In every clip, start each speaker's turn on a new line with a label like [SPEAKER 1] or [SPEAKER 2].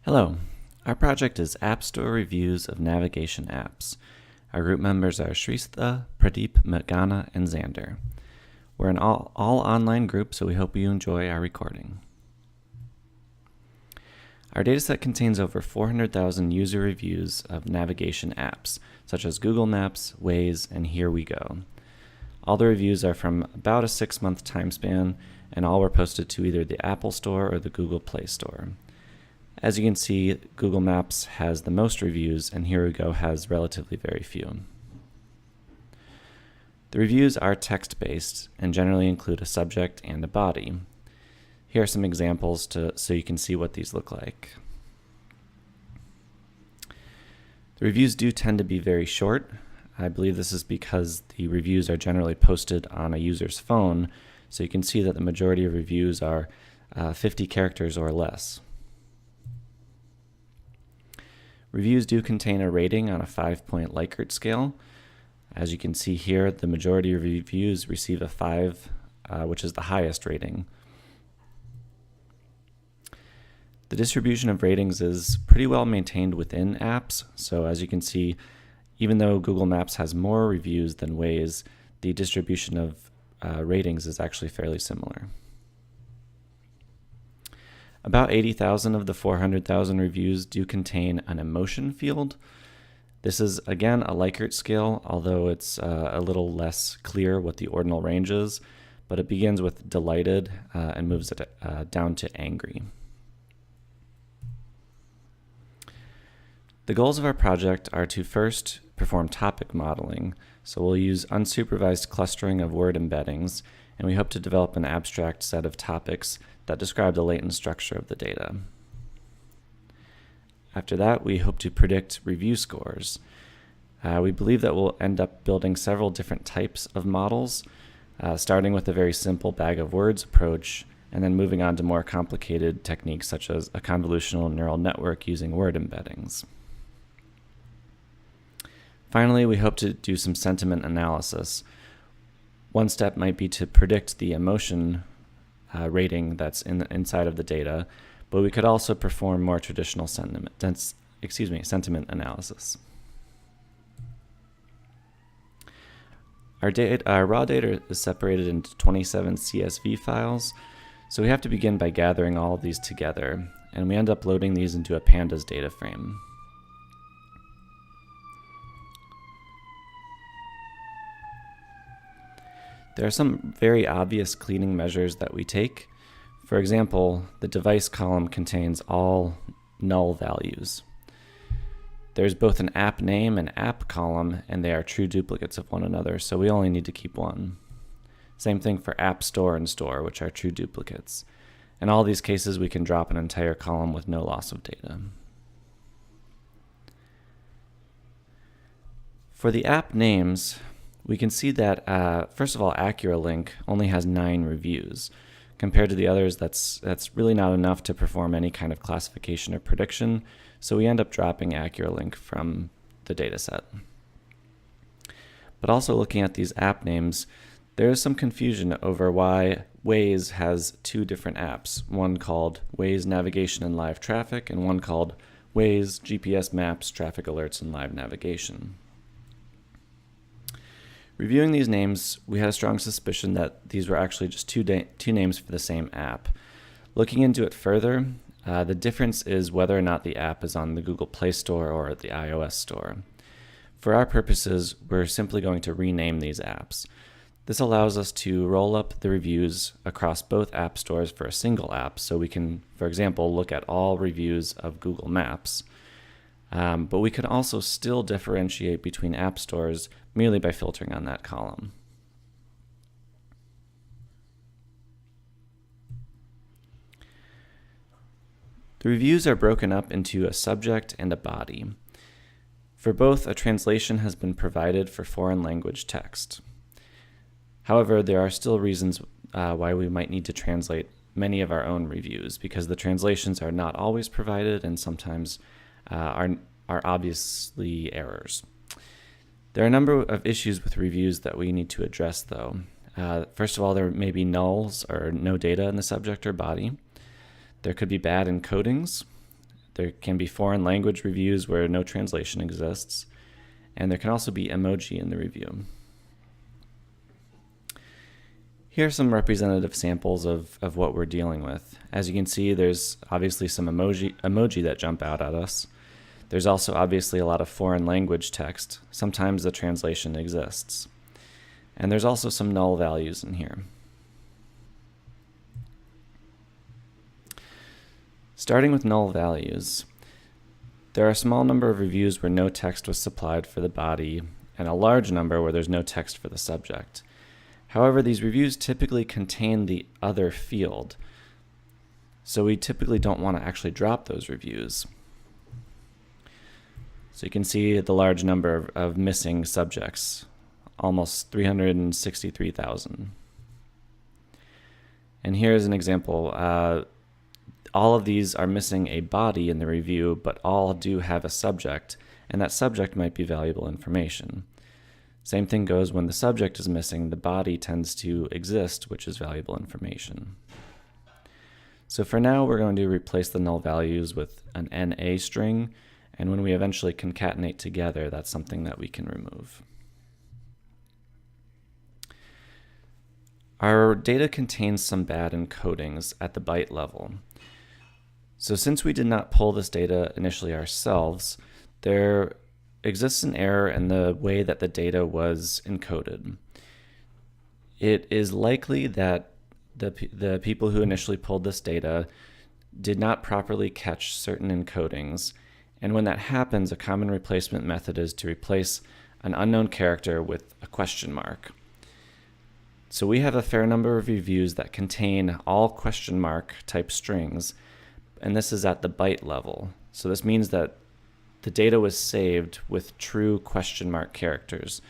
[SPEAKER 1] Hello, our project is App Store Reviews of Navigation Apps. Our group members are Shrestha, Pradeep, Meghana, and Zander. We're an all online group, so we hope you enjoy our recording. Our dataset contains over 400,000 user reviews of navigation apps, such as Google Maps, Waze, and Here We Go. All the reviews are from about a 6-month time span, and all were posted to either the Apple Store or the Google Play Store. As you can see, Google Maps has the most reviews, and Here We Go has relatively very few. The reviews are text-based and generally include a subject and a body. Here are some examples so you can see what these look like. The reviews do tend to be very short. I believe this is because the reviews are generally posted on a user's phone, so you can see that the majority of reviews are 50 characters or less. Reviews do contain a rating on a 5-point Likert scale. As you can see here, the majority of reviews receive a 5, which is the highest rating. The distribution of ratings is pretty well maintained within apps, so as you can see, even though Google Maps has more reviews than Waze, the distribution of ratings is actually fairly similar. About 80,000 of the 400,000 reviews do contain an emotion field. This is, again, a Likert scale, although it's a little less clear what the ordinal range is, but it begins with delighted and moves it down to angry. The goals of our project are to first perform topic modeling, so we'll use unsupervised clustering of word embeddings, and we hope to develop an abstract set of topics that describe the latent structure of the data. After that, we hope to predict review scores. We believe that we'll end up building several different types of models, starting with a very simple bag of words approach, and then moving on to more complicated techniques such as a convolutional neural network using word embeddings. Finally, we hope to do some sentiment analysis. One step might be to predict the emotion rating that's inside of the data, but we could also perform more traditional sentiment analysis. Our raw data is separated into 27 CSV files, so we have to begin by gathering all of these together, and we end up loading these into a pandas data frame. There are some very obvious cleaning measures that we take. For example, the device column contains all null values. There's both an app name and app column, and they are true duplicates of one another, so we only need to keep one. Same thing for app store and store, which are true duplicates. In all these cases, we can drop an entire column with no loss of data. For the app names, we can see that, first of all, AccuraLink only has 9 reviews. Compared to the others, that's really not enough to perform any kind of classification or prediction, so we end up dropping AccuraLink from the dataset. But also looking at these app names, there is some confusion over why Waze has 2 different apps, one called Waze Navigation and Live Traffic, and one called Waze GPS Maps, Traffic Alerts, and Live Navigation. Reviewing these names, we had a strong suspicion that these were actually just two names for the same app. Looking into it further, the difference is whether or not the app is on the Google Play Store or the iOS Store. For our purposes, we're simply going to rename these apps. This allows us to roll up the reviews across both app stores for a single app, so we can, for example, look at all reviews of Google Maps. But we can also still differentiate between app stores merely by filtering on that column. The reviews are broken up into a subject and a body. For both, a translation has been provided for foreign language text. However, there are still reasons why we might need to translate many of our own reviews, because the translations are not always provided and sometimes are obviously errors. There are a number of issues with reviews that we need to address, though. First of all, there may be nulls or no data in the subject or body. There could be bad encodings. There can be foreign language reviews where no translation exists, and there can also be emoji in the review. Here are some representative samples of what we're dealing with. As you can see, there's obviously some emoji that jump out at us. There's also obviously a lot of foreign language text. Sometimes the translation exists. And there's also some null values in here. Starting with null values, there are a small number of reviews where no text was supplied for the body, and a large number where there's no text for the subject. However, these reviews typically contain the other field, so we typically don't want to actually drop those reviews. So you can see the large number of missing subjects, almost 363,000. And here's an example. All of these are missing a body in the review, but all do have a subject, and that subject might be valuable information. Same thing goes when the subject is missing, the body tends to exist, which is valuable information. So for now, we're going to replace the null values with an NA string, and when we eventually concatenate together, that's something that we can remove. Our data contains some bad encodings at the byte level. So since we did not pull this data initially ourselves, there exists an error in the way that the data was encoded. It is likely that the people who initially pulled this data did not properly catch certain encodings, and when that happens, a common replacement method is to replace an unknown character with a question mark. So we have a fair number of reviews that contain all question mark type strings, and this is at the byte level. So this means that the data was saved with true question mark characters.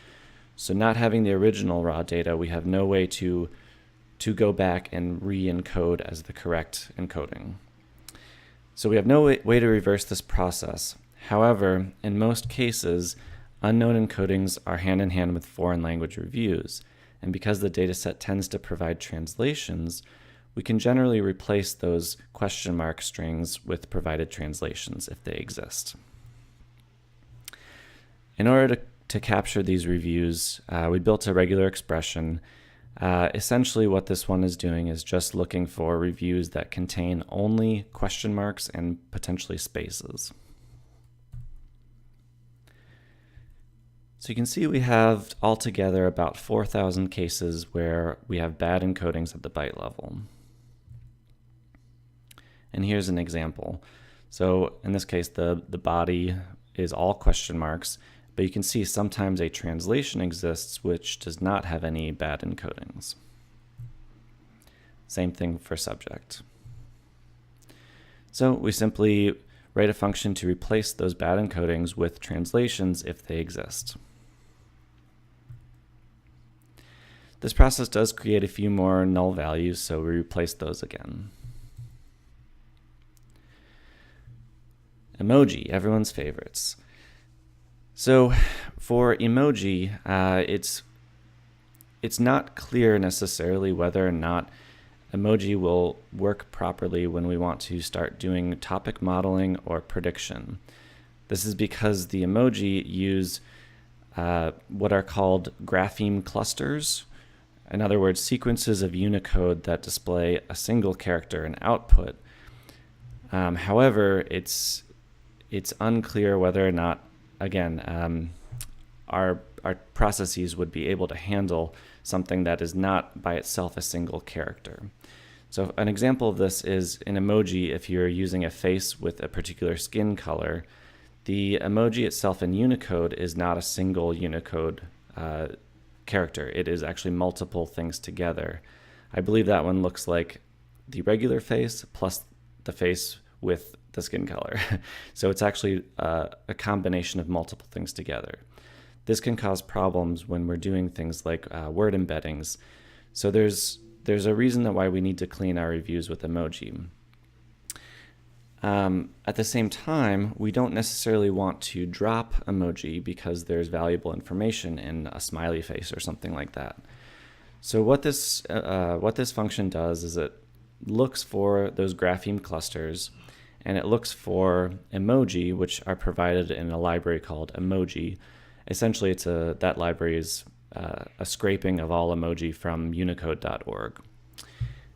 [SPEAKER 1] So not having the original raw data, we have no way to go back and re-encode as the correct encoding. So we have no way to reverse this process. However, in most cases, unknown encodings are hand in hand with foreign language reviews. And because the dataset tends to provide translations, we can generally replace those question mark strings with provided translations if they exist. In order to capture these reviews, we built a regular expression. Essentially what this one is doing is just looking for reviews that contain only question marks and potentially spaces. So you can see we have altogether about 4,000 cases where we have bad encodings at the byte level. And here's an example. So in this case, the body is all question marks, but you can see sometimes a translation exists which does not have any bad encodings. Same thing for subject. So we simply write a function to replace those bad encodings with translations if they exist. This process does create a few more null values, so we replace those again. Emoji, everyone's favorites. So for emoji, it's not clear necessarily whether or not emoji will work properly when we want to start doing topic modeling or prediction. This is because the emoji use what are called grapheme clusters. In other words, sequences of Unicode that display a single character in output. However, it's unclear whether or not, again, our processes would be able to handle something that is not by itself a single character. So an example of this is an emoji. If you're using a face with a particular skin color, the emoji itself in Unicode is not a single Unicode character. It is actually multiple things together. I believe that one looks like the regular face plus the face with the skin color. So it's actually a combination of multiple things together. This can cause problems when we're doing things like word embeddings. So there's a reason why we need to clean our reviews with emoji. At the same time, we don't necessarily want to drop emoji because there's valuable information in a smiley face or something like that. So what this function does is it looks for those grapheme clusters, and it looks for emoji, which are provided in a library called Emoji. Essentially, that library is a scraping of all emoji from unicode.org.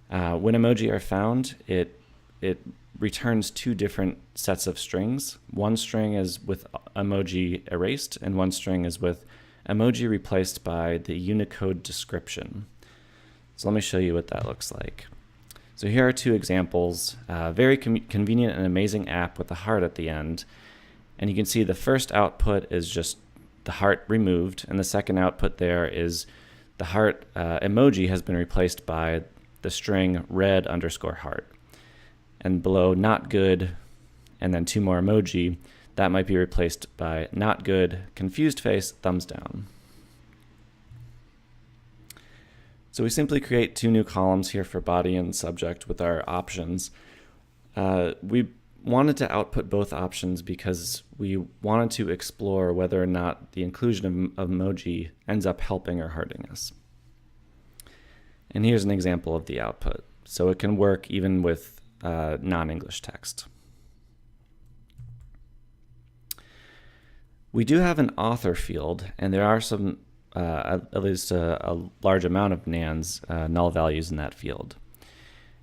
[SPEAKER 1] When emoji are found, it returns two different sets of strings. One string is with emoji erased, and one string is with emoji replaced by the Unicode description. So let me show you what that looks like. So here are two examples. Very convenient and amazing app with a heart at the end. And you can see the first output is just the heart removed, and the second output there is the heart emoji has been replaced by the string red_heart. And below not good, and then two more emoji, that might be replaced by not good, confused face, thumbs down. So we simply create two new columns here for body and subject with our options. We wanted to output both options because we wanted to explore whether or not the inclusion of emoji ends up helping or hurting us. And here's an example of the output. So it can work even with non-English text. We do have an author field, and there are some, at least a large amount of nans, null values in that field.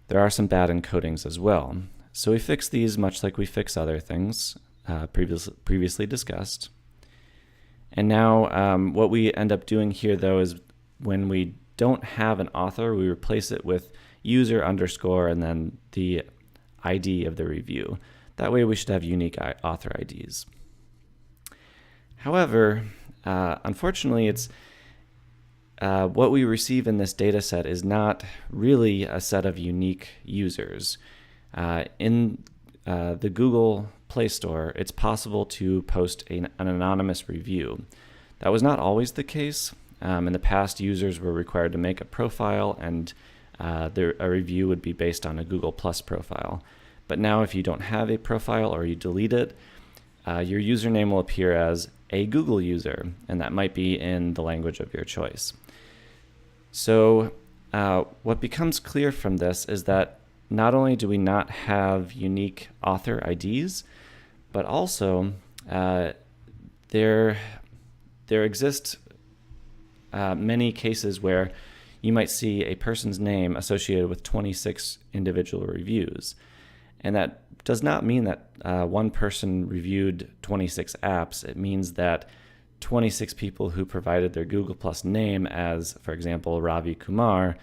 [SPEAKER 1] There are some bad encodings as well. So we fix these much like we fix other things previously discussed. And now what we end up doing here, though, is when we don't have an author, we replace it with user underscore and then the ID of the review. That way we should have unique author IDs. However, unfortunately, it's what we receive in this data set is not really a set of unique users. In the Google Play Store, it's possible to post an anonymous review. That was not always the case. In the past, users were required to make a profile, and a review would be based on a Google Plus profile. But now if you don't have a profile or you delete it, your username will appear as a Google user, and that might be in the language of your choice. So what becomes clear from this is that not only do we not have unique author IDs, but also there exist many cases where you might see a person's name associated with 26 individual reviews. And that does not mean that one person reviewed 26 apps. It means that 26 people who provided their Google Plus name as, for example, Ravi Kumar,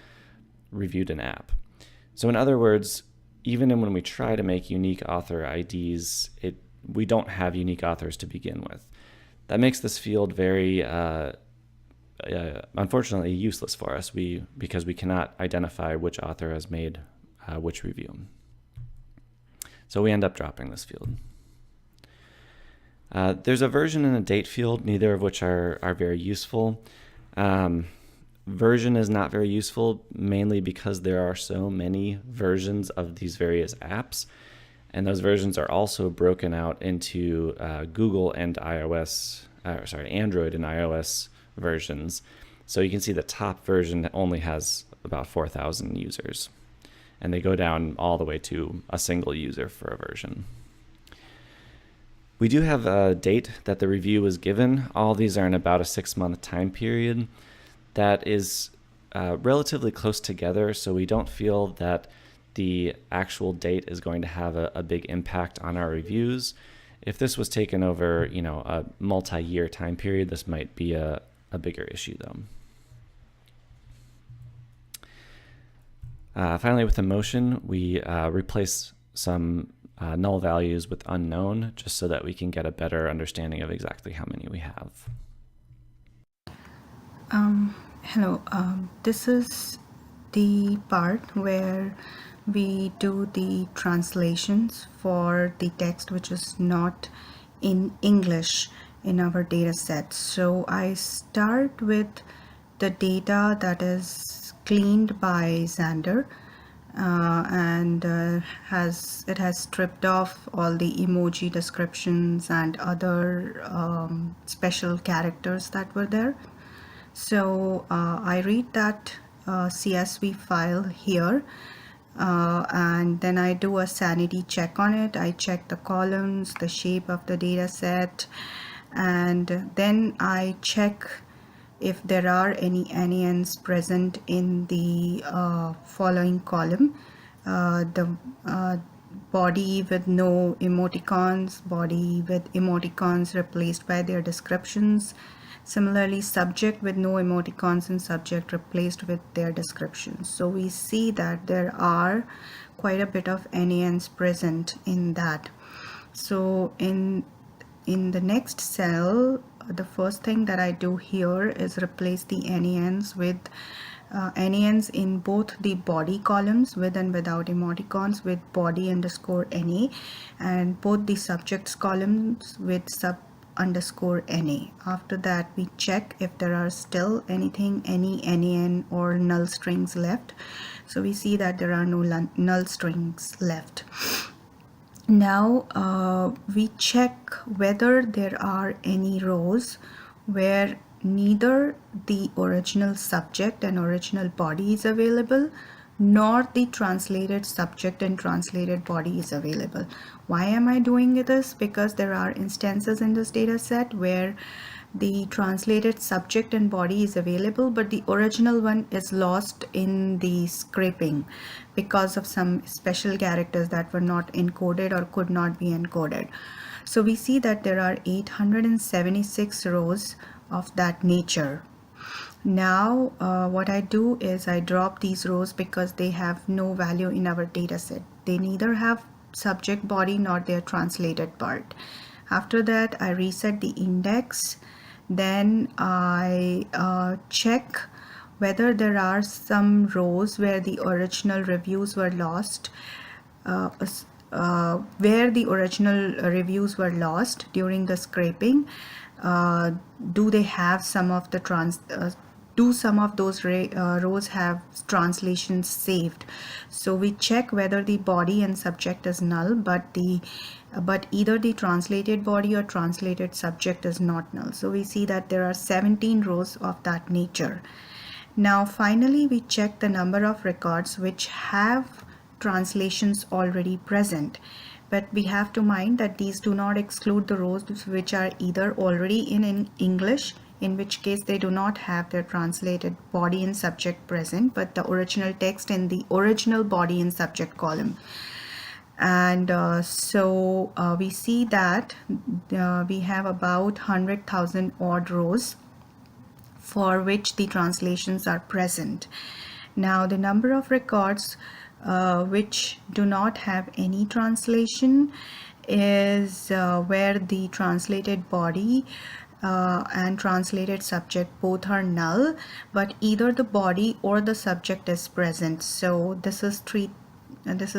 [SPEAKER 1] reviewed an app. So in other words, even when we try to make unique author IDs, we don't have unique authors to begin with. That makes this field very, unfortunately, useless for us because we cannot identify which author has made which review. So we end up dropping this field. There's a version and a date field, neither of which are very useful. Version is not very useful, mainly because there are so many versions of these various apps, and those versions are also broken out into Google and Android and iOS versions. So you can see the top version only has about 4,000 users, and they go down all the way to a single user for a version. We do have a date that the review was given. All these are in about a 6-month time period. That is relatively close together, so we don't feel that the actual date is going to have a big impact on our reviews. If this was taken over, a multi-year time period, this might be a bigger issue, though. Finally, with emotion, we replace some null values with unknown, just so that we can get a better understanding of exactly how many we have.
[SPEAKER 2] Hello, this is the part where we do the translations for the text which is not in English in our data set. So I start with the data that is cleaned by Zander, and it has stripped off all the emoji descriptions and other special characters that were there. So I read that CSV file here, and then I do a sanity check on it. I check the columns, the shape of the data set, and then I check if there are any NANs present in the following column. The body with no emoticons, body with emoticons replaced by their descriptions. Similarly, subject with no emoticons and subject replaced with their descriptions. So we see that there are quite a bit of NANs present in that. So in the next cell, the first thing that I do here is replace the NANs with NANs in both the body columns with and without emoticons with body underscore NA, and both the subjects columns with sub underscore NA. After that, we check if there are still any NAN or null strings left. So we see that there are no null strings left. Now we check whether there are any rows where neither the original subject and original body is available, nor the translated subject and translated body is available. Why am I doing this? Because there are instances in this data set where the translated subject and body is available, but the original one is lost in the scraping because of some special characters that were not encoded or could not be encoded. So we see that there are 876 rows of that nature. Now what I do is I drop these rows because they have no value in our data set. They neither have subject, body, nor their translated part. After that, I reset the index. Then I check whether there are some rows where the original reviews were lost, where the original reviews were lost during the scraping. Do they have some of the do some of those rows have translations saved? So we check whether the body and subject is null, but either the translated body or translated subject is not null. So we see that there are 17 rows of that nature. Now finally, we check the number of records which have translations already present. But we have to mind that these do not exclude the rows which are either already in English, in which case they do not have their translated body and subject present, but the original text in the original body and subject column. And so we see that we have about 100,000 odd rows for which the translations are present. Now the number of records which do not have any translation is where the translated body and translated subject both are null, but either the body or the subject is present. So this is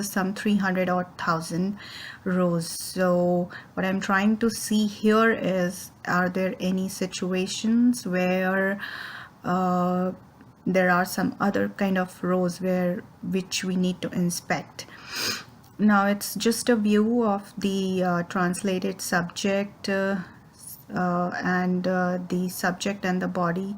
[SPEAKER 2] some 300 or 1,000 rows. So what I'm trying to see here is, are there any situations where there are some other kind of rows which we need to inspect? Now it's just a view of the translated subject and the subject and the body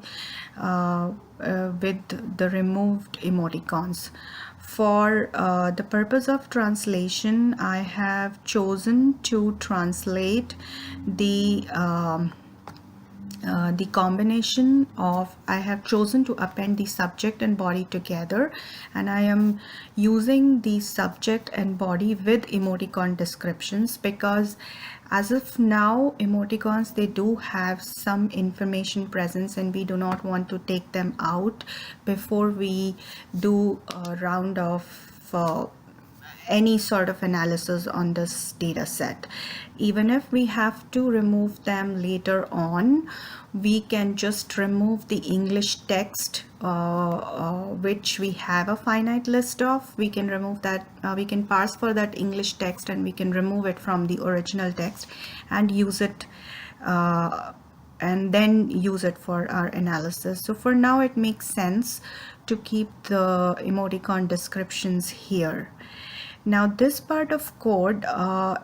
[SPEAKER 2] with the removed emoticons. For the purpose of translation, I have chosen to translate the combination of, I have chosen to append the subject and body together, and I am using the subject and body with emoticon descriptions because as of now, emoticons, they do have some information presence and we do not want to take them out before we do a round of any sort of analysis on this data set. Even if we have to remove them later on, we can just remove the English text which we have a finite list of. We can remove that, we can parse for that English text and we can remove it from the original text and use it and then use it for our analysis. So for now it makes sense to keep the emoticon descriptions here. Now this part of code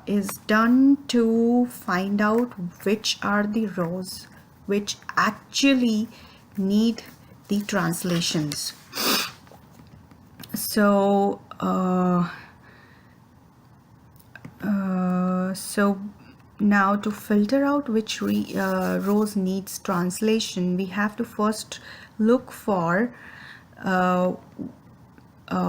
[SPEAKER 2] is done to find out which are the rows which actually need the translations. So uh, so now to filter out which rows needs translation, we have to first look for uh,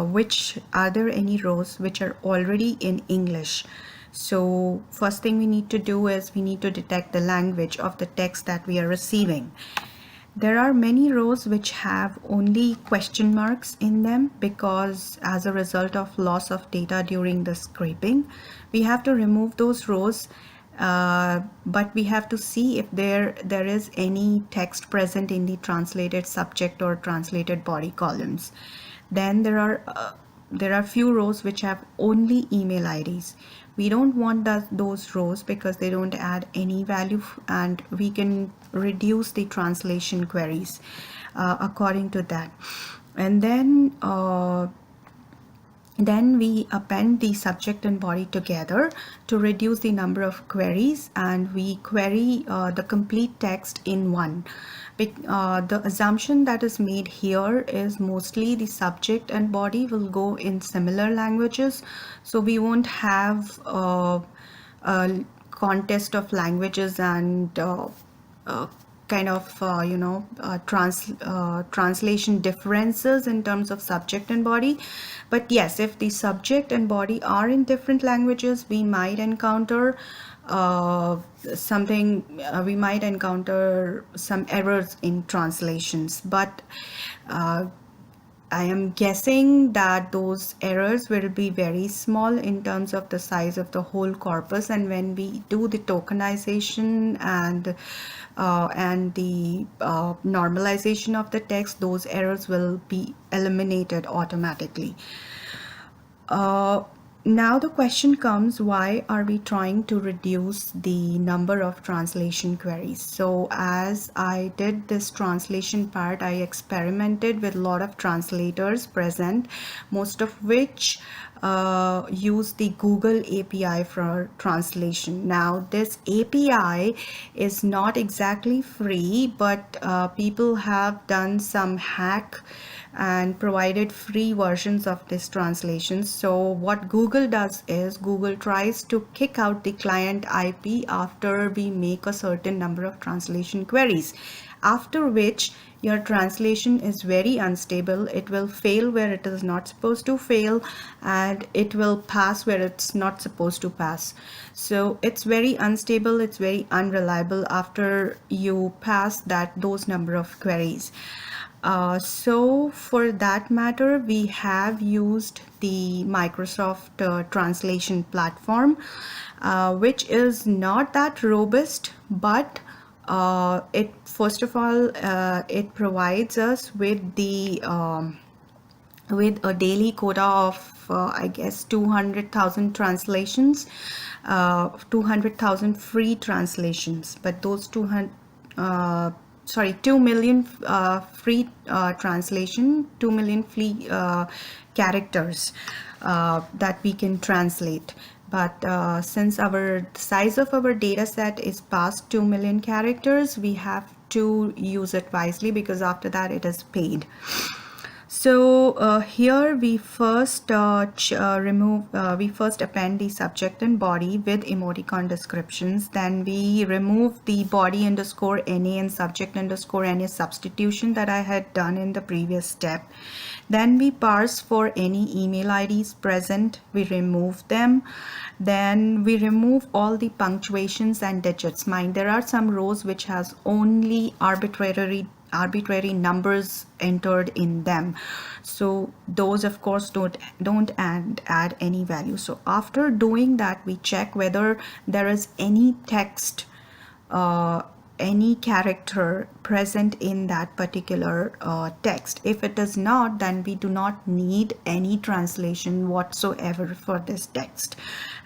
[SPEAKER 2] which are there any rows which are already in English. So first thing we need to do is we need to detect the language of the text that we are receiving. There are many rows which have only question marks in them because as a result of loss of data during the scraping, we have to remove those rows, but we have to see if there is any text present in the translated subject or translated body columns. Then there are few rows which have only email IDs. We don't want those rows because they don't add any value, and we can reduce the translation queries according to that. And then we append the subject and body together to reduce the number of queries, and we query the complete text in one. The assumption that is made here is mostly the subject and body will go in similar languages, so we won't have a contest of languages and kind of translation differences in terms of subject and body. But yes, if the subject and body are in different languages, we might encounter we might encounter some errors in translations, but I am guessing that those errors will be very small in terms of the size of the whole corpus, and when we do the tokenization and the normalization of the text, those errors will be eliminated automatically. Now the question comes, why are we trying to reduce the number of translation queries? So as I did this translation part, I experimented with a lot of translators present, most of which use the Google API for translation. Now this API is not exactly free, but people have done some hack and provided free versions of this translation. So what Google does is Google tries to kick out the client IP after we make a certain number of translation queries, after which your translation is very unstable. It will fail where it is not supposed to fail, and it will pass where it's not supposed to pass. So it's very unstable, it's very unreliable after you pass those number of queries. So for that matter, we have used the Microsoft translation platform, which is not that robust, but it first of all it provides us with a daily quota of I guess 200,000 translations, 200,000 free translations, but those 2 million free translation, 2 million free characters that we can translate. But since the size of our data set is past 2 million characters, we have to use it wisely, because after that it is paid. So here we first we first append the subject and body with emoticon descriptions. Then we remove the body underscore NA and subject underscore NA substitution that I had done in the previous step. Then we parse for any email IDs present, we remove them. Then we remove all the punctuations and digits. Mind, there are some rows which has only arbitrary numbers entered in them, so those of course don't add any value. So after doing that, we check whether there is any text, any character present in that particular text. If it is not, then we do not need any translation whatsoever for this text,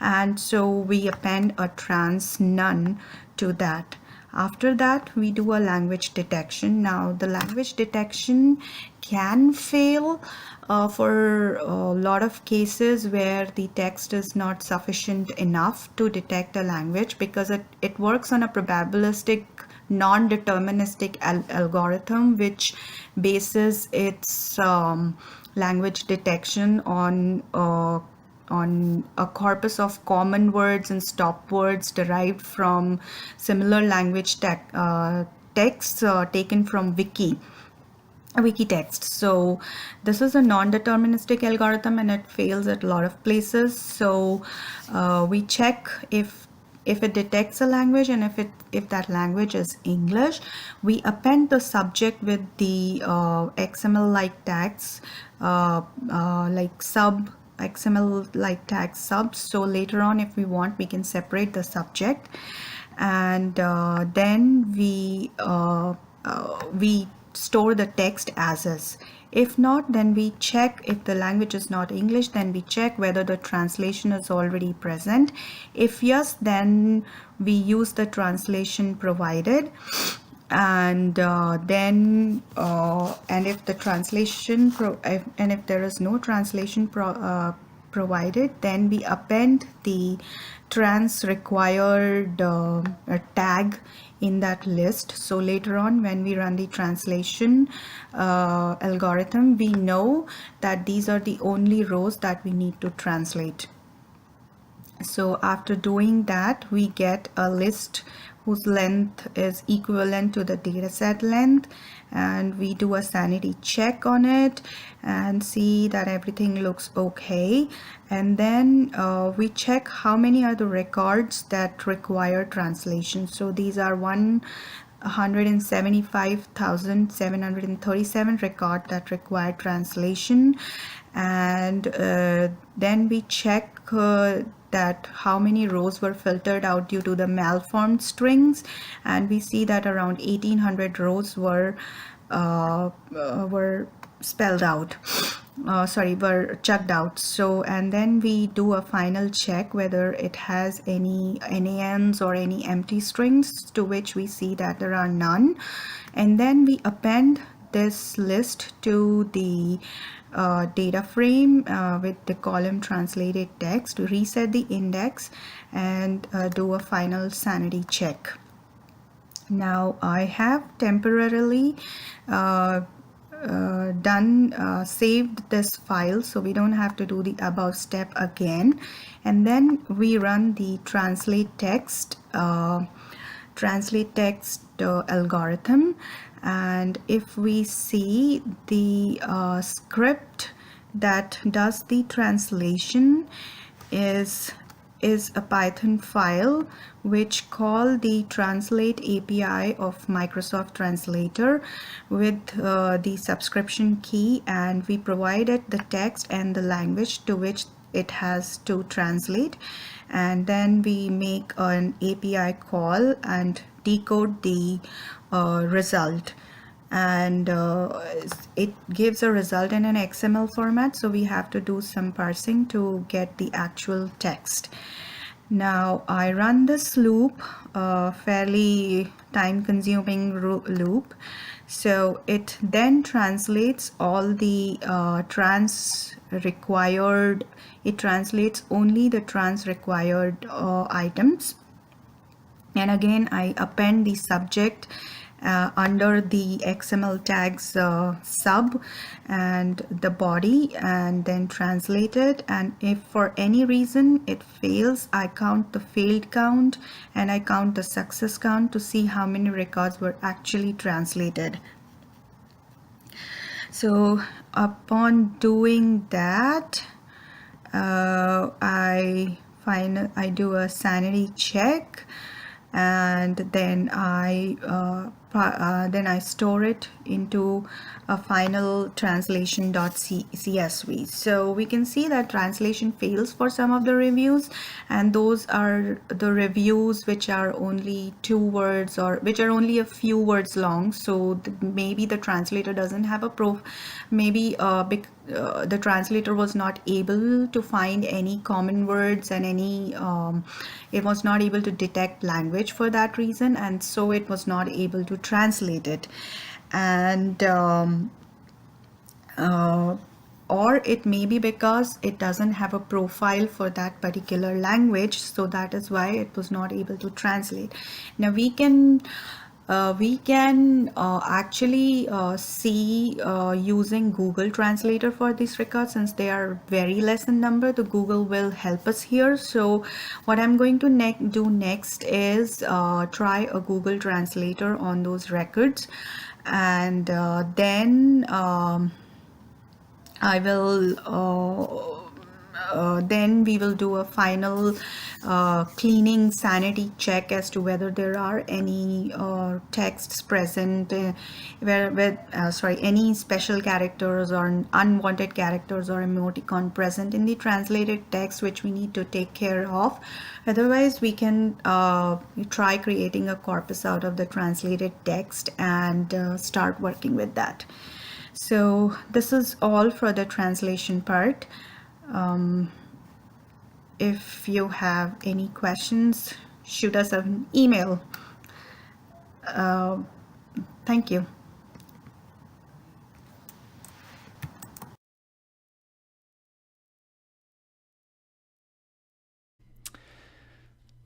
[SPEAKER 2] and so we append a trans none to that. After that, we do a language detection. Now the language detection can fail for a lot of cases where the text is not sufficient enough to detect a language, because it works on a probabilistic non-deterministic algorithm, which bases its language detection on a corpus of common words and stop words derived from similar language texts taken from wiki text. So this is a non-deterministic algorithm and it fails at a lot of places. So we check if it detects a language, and if that language is English, we append the subject with the XML like tags, like sub XML like tag subs. So later on, if we want, we can separate the subject, and then we store the text as is. If not, then we check. If the language is not English, then we check whether the translation is already present. If yes, then we use the translation provided, and and if the translation and if there is no translation provided, then we append the trans required tag in that list. So later on, when we run the translation algorithm, we know that these are the only rows that we need to translate. So after doing that, we get a list whose length is equivalent to the dataset length, and we do a sanity check on it and see that everything looks okay. And then we check how many are the records that require translation. So these are 175,737 records that require translation. And then we check that how many rows were filtered out due to the malformed strings, and we see that around 1800 rows were spelled out, were chucked out. So, and then we do a final check whether it has any NANs or any empty strings, to which we see that there are none. And then we append this list to the data frame with the column translated text to reset the index and do a final sanity check. Now I have temporarily saved this file, so we don't have to do the above step again. And then we run the translate text algorithm, and if we see the script that does the translation is a Python file which call the translate API of Microsoft Translator with the subscription key, and we provided the text and the language to which it has to translate, and then we make an API call and decode the result, and it gives a result in an XML format, so we have to do some parsing to get the actual text. Now I run this loop, fairly time consuming loop. So it then translates all the it translates only the trans required items. And again, I append the subject under the XML tags sub and the body, and then translate it. And if for any reason it fails, I count the failed count and I count the success count to see how many records were actually translated. So upon doing that, I do a sanity check, and then I store it into a final translation.csv. So we can see that translation fails for some of the reviews, and those are the reviews which are only 2 words or which are only a few words long. So maybe the translator doesn't have a maybe the translator was not able to find any common words and any it was not able to detect language for that reason, and so it was not able to translate it. And or it may be because it doesn't have a profile for that particular language, so that is why it was not able to translate. Now we can we can actually see using Google Translator for these records. Since they are very less in number, the Google will help us here. So what I'm going to do next is try a Google Translator on those records, and then I will then we will do a final cleaning sanity check as to whether there are any texts present any special characters or unwanted characters or emoticon present in the translated text, which we need to take care of. Otherwise, we can try creating a corpus out of the translated text and start working with that. So this is all for the translation part. If you have any questions, shoot us an email. Thank you.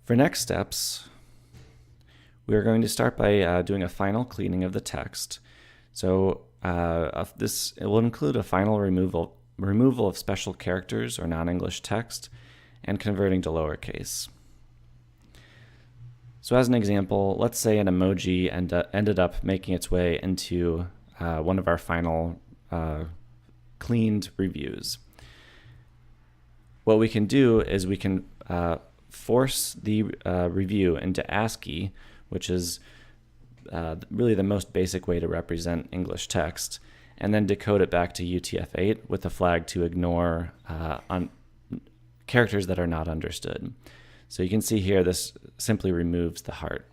[SPEAKER 1] For next steps, we are going to start by doing a final cleaning of the text. So it will include a final removal of special characters or non-English text and converting to lowercase. So as an example, let's say an emoji ended up making its way into one of our final cleaned reviews. What we can do is we can force the review into ASCII, which is really the most basic way to represent English text, and then decode it back to UTF-8 with a flag to ignore characters that are not understood. So you can see here this simply removes the heart.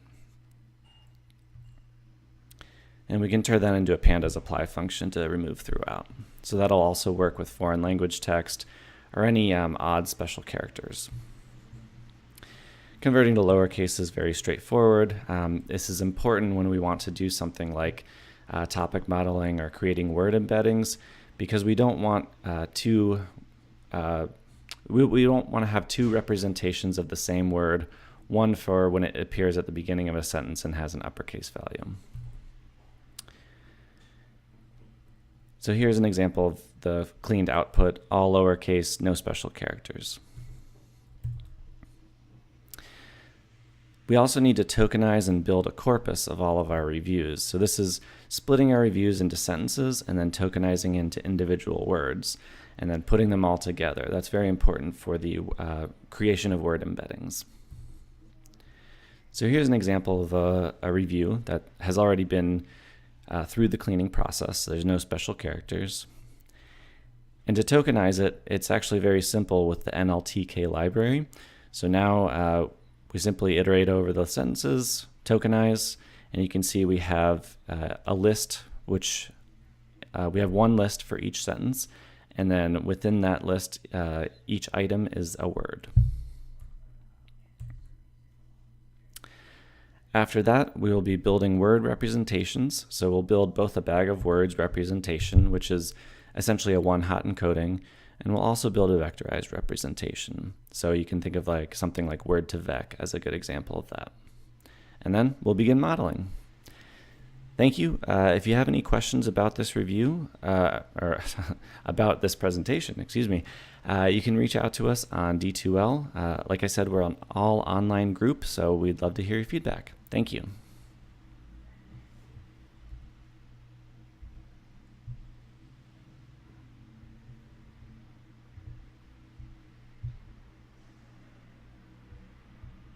[SPEAKER 1] And we can turn that into a pandas apply function to remove throughout. So that'll also work with foreign language text or any odd special characters. Converting to lowercase is very straightforward. This is important when we want to do something like topic modeling or creating word embeddings, because we don't want we don't want to have two representations of the same word, one for when it appears at the beginning of a sentence and has an uppercase value. So here's an example of the cleaned output, all lowercase, no special characters. We also need to tokenize and build a corpus of all of our reviews. So this is splitting our reviews into sentences and then tokenizing into individual words and then putting them all together. That's very important for the creation of word embeddings. So here's an example of a review that has already been through the cleaning process. So there's no special characters. And to tokenize it, it's actually very simple with the NLTK library. So now we simply iterate over the sentences, tokenize, and you can see we have a list, which we have one list for each sentence, and then within that list, each item is a word. After that, we will be building word representations. So we'll build both a bag of words representation, which is essentially a one-hot encoding, and we'll also build a vectorized representation. So you can think of like something like word to vec as a good example of that. And then we'll begin modeling. Thank you. If you have any questions about this review, or about this presentation, excuse me, you can reach out to us on D2L. Like I said, we're an all online group, so we'd love to hear your feedback. Thank you.